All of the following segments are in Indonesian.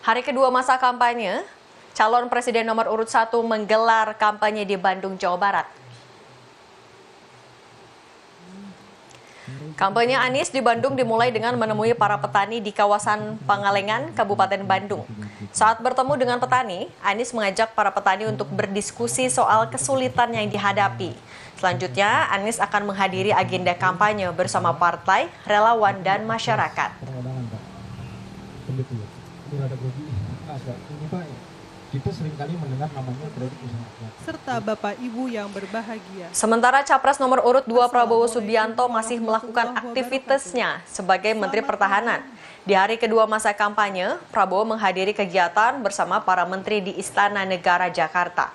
Hari kedua masa kampanye, calon presiden nomor urut 1 menggelar kampanye di Bandung, Jawa Barat. Kampanye Anies di Bandung dimulai dengan menemui para petani di kawasan Pangalengan, Kabupaten Bandung. Saat bertemu dengan petani, Anies mengajak para petani untuk berdiskusi soal kesulitan yang dihadapi. Selanjutnya, Anies akan menghadiri agenda kampanye bersama partai, relawan, dan masyarakat. Kita seringkali mendengar namanya kredit usaha serta Bapak Ibu yang berbahagia. Sementara Capres nomor urut 2 Prabowo Subianto masih melakukan aktivitasnya sebagai Menteri Pertahanan. Di hari kedua masa kampanye, Prabowo menghadiri kegiatan bersama para menteri di Istana Negara Jakarta.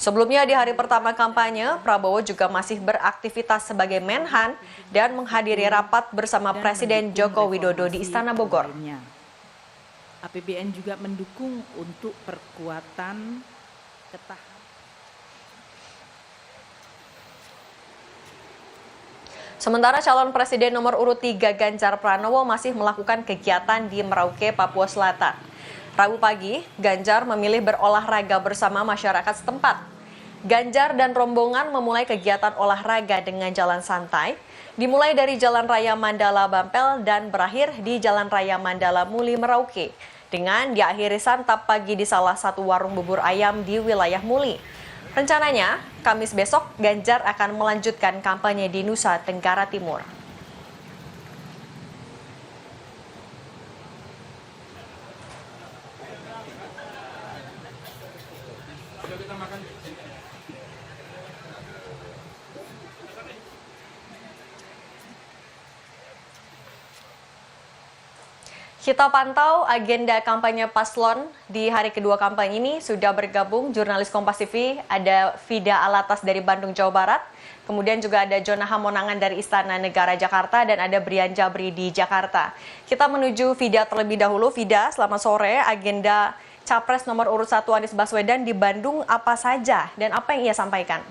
Sebelumnya di hari pertama kampanye, Prabowo juga masih beraktivitas sebagai Menhan dan menghadiri rapat bersama Presiden Joko Widodo di Istana Bogor. APBN juga mendukung untuk perkuatan ketahanan. Sementara calon presiden nomor urut 3 Ganjar Pranowo masih melakukan kegiatan di Merauke, Papua Selatan. Rabu pagi, Ganjar memilih berolahraga bersama masyarakat setempat. Ganjar dan rombongan memulai kegiatan olahraga dengan jalan santai, dimulai dari Jalan Raya Mandala Bampel dan berakhir di Jalan Raya Mandala Muli Merauke, dengan diakhiri santap pagi di salah satu warung bubur ayam di wilayah Muli. Rencananya, Kamis besok Ganjar akan melanjutkan kampanye di Nusa Tenggara Timur. Kita pantau agenda kampanye paslon di hari kedua kampanye ini. Sudah bergabung jurnalis Kompas TV, ada Fida Alatas dari Bandung, Jawa Barat. Kemudian juga ada Jona Hamonangan dari Istana Negara Jakarta dan ada Brian Jabri di Jakarta. Kita menuju Fida terlebih dahulu. Fida, selamat sore. Agenda Capres nomor urut 1 Anies Baswedan di Bandung apa saja dan apa yang ia sampaikan?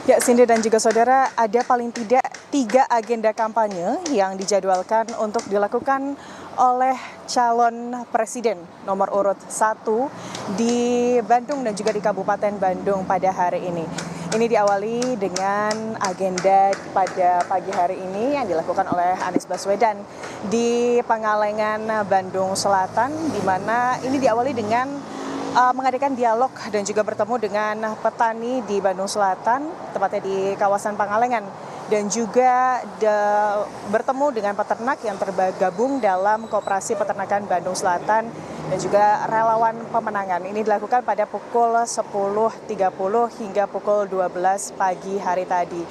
Ya, Cindy dan juga saudara, ada paling tidak 3 agenda kampanye yang dijadwalkan untuk dilakukan oleh calon presiden nomor urut 1 di Bandung dan juga di Kabupaten Bandung pada hari ini. Ini diawali dengan agenda pada pagi hari ini yang dilakukan oleh Anies Baswedan di Pangalengan, Bandung Selatan, di mana ini diawali dengan mengadakan dialog dan juga bertemu dengan petani di Bandung Selatan, tepatnya di kawasan Pangalengan, dan juga bertemu dengan peternak yang tergabung dalam Koperasi Peternakan Bandung Selatan dan juga relawan pemenangan. Ini dilakukan pada pukul 10.30 hingga pukul 12 pagi hari tadi.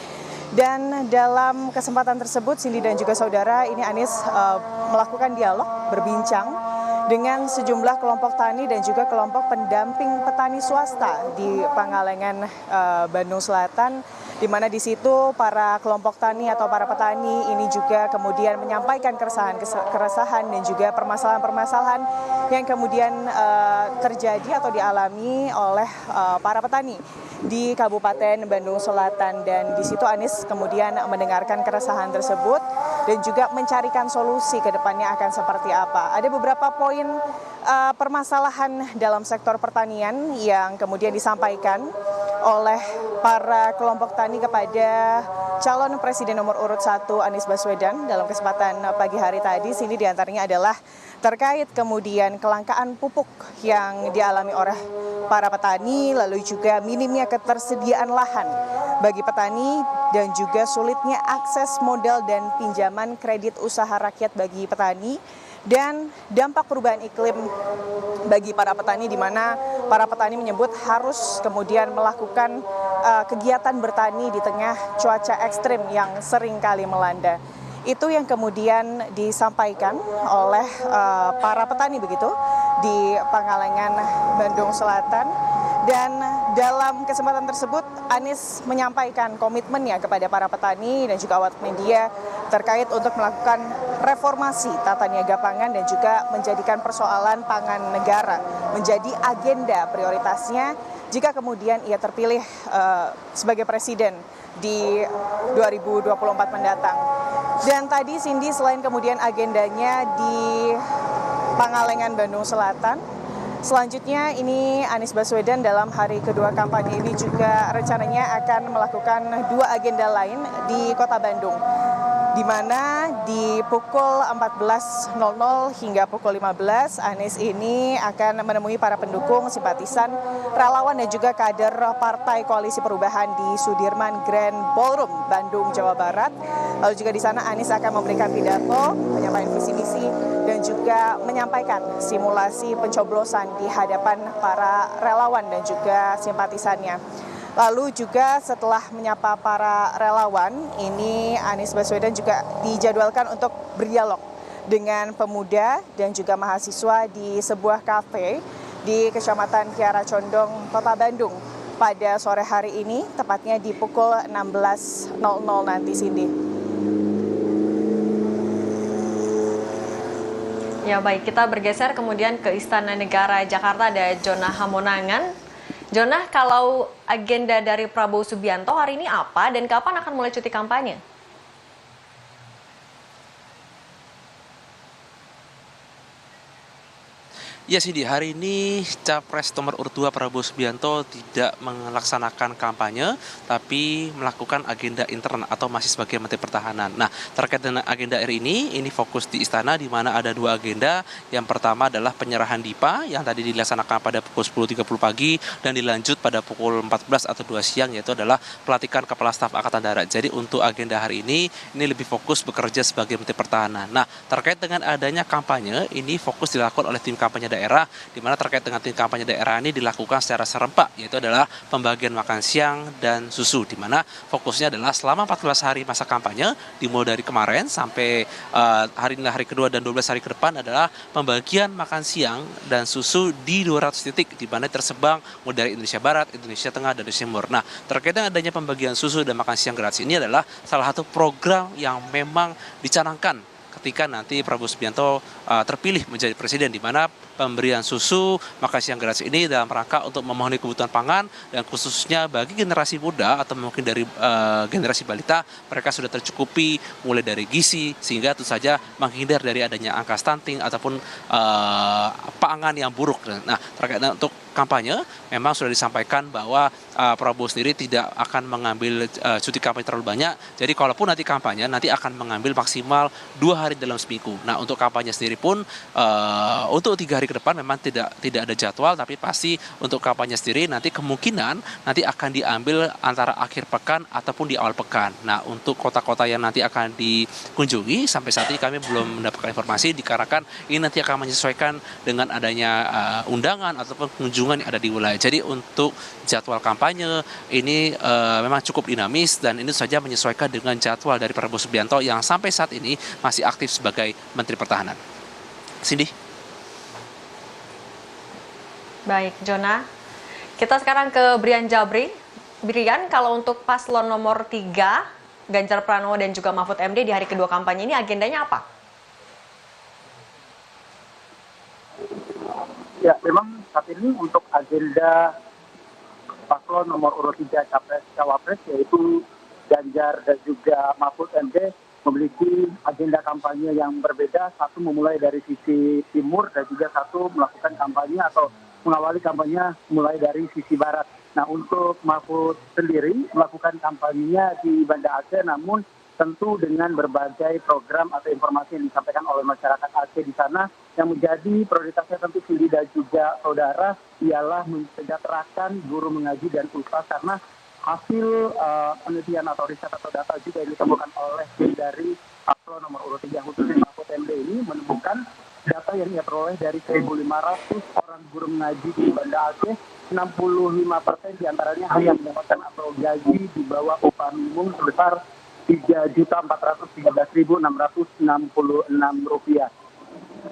Dan dalam kesempatan tersebut, Cindy dan juga saudara, ini Anies melakukan dialog, berbincang dengan sejumlah kelompok tani dan juga kelompok pendamping petani swasta di Pangalengan, Bandung Selatan, di mana di situ para kelompok tani atau para petani ini juga kemudian menyampaikan keresahan dan juga permasalahan-permasalahan yang kemudian terjadi atau dialami oleh para petani di Kabupaten Bandung Selatan. Dan di situ Anies kemudian mendengarkan keresahan tersebut dan juga mencarikan solusi ke depannya akan seperti apa. Ada beberapa poin permasalahan dalam sektor pertanian yang kemudian disampaikan oleh para kelompok tani kepada calon presiden nomor urut 1 Anies Baswedan dalam kesempatan pagi hari tadi. Sini diantaranya adalah terkait kemudian kelangkaan pupuk yang dialami oleh para petani, lalu juga minimnya ketersediaan lahan bagi petani dan juga sulitnya akses modal dan pinjaman kredit usaha rakyat bagi petani, dan dampak perubahan iklim bagi para petani, di mana para petani menyebut harus kemudian melakukan kegiatan bertani di tengah cuaca ekstrim yang sering kali melanda. Itu yang kemudian disampaikan oleh para petani begitu di Pangalengan, Bandung Selatan. Dan dalam kesempatan tersebut, Anies menyampaikan komitmennya kepada para petani dan juga awak media terkait untuk melakukan reformasi tata niaga pangan dan juga menjadikan persoalan pangan negara menjadi agenda prioritasnya jika kemudian ia terpilih sebagai presiden di 2024 mendatang. Dan tadi Cindy, selain kemudian agendanya di Pangalengan, Bandung Selatan, selanjutnya ini Anies Baswedan dalam hari kedua kampanye ini juga rencananya akan melakukan 2 agenda lain di Kota Bandung, di mana di pukul 14.00 hingga pukul 15 Anies ini akan menemui para pendukung, simpatisan, relawan dan juga kader Partai Koalisi Perubahan di Sudirman Grand Ballroom, Bandung, Jawa Barat. Lalu juga di sana Anies akan memberikan pidato, penyampaian visi misi dan juga menyampaikan simulasi pencoblosan di hadapan para relawan dan juga simpatisannya. Lalu juga setelah menyapa para relawan, ini Anies Baswedan juga dijadwalkan untuk berdialog dengan pemuda dan juga mahasiswa di sebuah kafe di Kecamatan Kiara Condong, Kota Bandung pada sore hari ini, tepatnya di pukul 16.00 nanti, Cindy. Ya baik, kita bergeser kemudian ke Istana Negara Jakarta, ada Jonah Hamonangan. Jonah, kalau agenda dari Prabowo Subianto hari ini apa dan kapan akan mulai cuti kampanye? Ya sih, di hari ini Capres nomor urut 2 Prabowo Subianto tidak melaksanakan kampanye, tapi melakukan agenda intern atau masih sebagai Menteri Pertahanan. Nah, terkait dengan agenda hari ini fokus di Istana, di mana ada 2 agenda. Yang pertama adalah penyerahan DIPA yang tadi dilaksanakan pada pukul 10.30 pagi dan dilanjut pada pukul 14 atau 2 siang, yaitu adalah pelantikan Kepala Staf Angkatan Darat. Jadi untuk agenda hari ini lebih fokus bekerja sebagai Menteri Pertahanan. Nah, terkait dengan adanya kampanye, ini fokus dilakukan oleh tim kampanye daerah, di mana terkait dengan tim kampanye daerah ini dilakukan secara serempak, yaitu adalah pembagian makan siang dan susu, di mana fokusnya adalah selama 14 hari masa kampanye, dimulai dari kemarin sampai hari kedua dan 12 hari ke depan adalah pembagian makan siang dan susu di 200 titik, di mana tersebar mulai dari Indonesia Barat, Indonesia Tengah, dan Indonesia Timur. Nah, terkait dengan adanya pembagian susu dan makan siang gratis ini adalah salah satu program yang memang dicanangkan ketika nanti Prabowo Subianto terpilih menjadi presiden, di mana pemberian susu makan siang gratis ini dalam rangka untuk memenuhi kebutuhan pangan, dan khususnya bagi generasi muda atau mungkin dari generasi balita, mereka sudah tercukupi mulai dari gizi, sehingga tentu saja menghindar dari adanya angka stunting ataupun pangan yang buruk. Nah, terkait dengan untuk kampanye, memang sudah disampaikan bahwa Prabowo sendiri tidak akan mengambil cuti kampanye terlalu banyak. Jadi kalaupun nanti kampanye, nanti akan mengambil maksimal 2 hari dalam seminggu. Nah, untuk kampanye sendiri pun untuk 3 hari ke depan memang tidak ada jadwal, tapi pasti untuk kampanye sendiri nanti kemungkinan nanti akan diambil antara akhir pekan ataupun di awal pekan. Nah, untuk kota-kota yang nanti akan dikunjungi sampai saat ini kami belum mendapatkan informasi, dikarenakan ini nanti akan menyesuaikan dengan adanya undangan ataupun kunjungan yang ada di wilayah. Jadi untuk jadwal kampanye ini memang cukup dinamis, dan ini saja menyesuaikan dengan jadwal dari Prabowo Subianto yang sampai saat ini masih aktif sebagai Menteri Pertahanan. Cindy. Baik, Jonah. Kita sekarang ke Brian Jabri. Brian, kalau untuk paslon nomor 3, Ganjar Pranowo dan juga Mahfud MD di hari kedua kampanye ini agendanya apa? Ya, memang saat ini untuk agenda paslon nomor urut 3 Capres-Cawapres, yaitu Ganjar dan juga Mahfud MD, memiliki agenda kampanye yang berbeda. Satu memulai dari sisi timur dan juga satu melakukan kampanye atau mengawali kampanye mulai dari sisi barat. Nah, untuk Mahfud sendiri melakukan kampanyenya di Banda Aceh, namun tentu dengan berbagai program atau informasi yang disampaikan oleh masyarakat Aceh di sana. Yang menjadi prioritasnya tentu Cindy dan juga saudara ialah mensejahterakan guru mengaji dan ustaz, karena hasil penelitian atau riset atau data juga yang ditemukan oleh tim dari paslon nomor urut 3 khususnya Mahfud MD ini menemukan data yang ia peroleh dari 1.500 orang guru mengaji di Banda Aceh, 65% diantaranya hanya mendapatkan atau gaji di bawah upah minimum sebesar Rp3.413.666.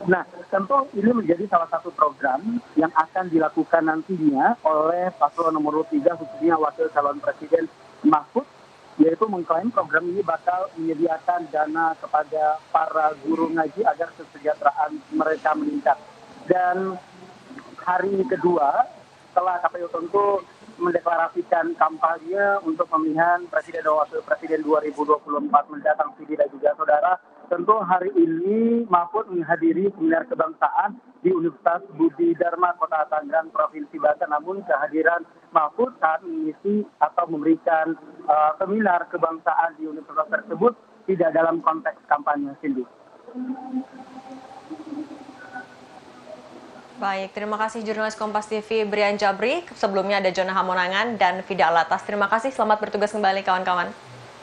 Nah, tentu ini menjadi salah satu program yang akan dilakukan nantinya oleh paslon nomor 3, khususnya Wakil Calon Presiden Mahfud, yaitu mengklaim program ini bakal menyediakan dana kepada para guru ngaji agar kesejahteraan mereka meningkat. Dan hari kedua, setelah KPU tentu mendeklarasikan kampanye untuk pemilihan Presiden dan Wakil Presiden 2024 mendatang, Sidi dan juga saudara, tentu hari ini Mahfud menghadiri seminar kebangsaan di Universitas Budi Dharma Kota Tangerang, Provinsi Banten. Namun kehadiran Mahfud saat mengisi atau memberikan seminar kebangsaan di universitas tersebut tidak dalam konteks kampanye, Cindy. Baik, terima kasih jurnalis Kompas TV Brian Jabri. Sebelumnya ada Jona Hamonangan dan Fida Alatas. Terima kasih, selamat bertugas kembali kawan-kawan.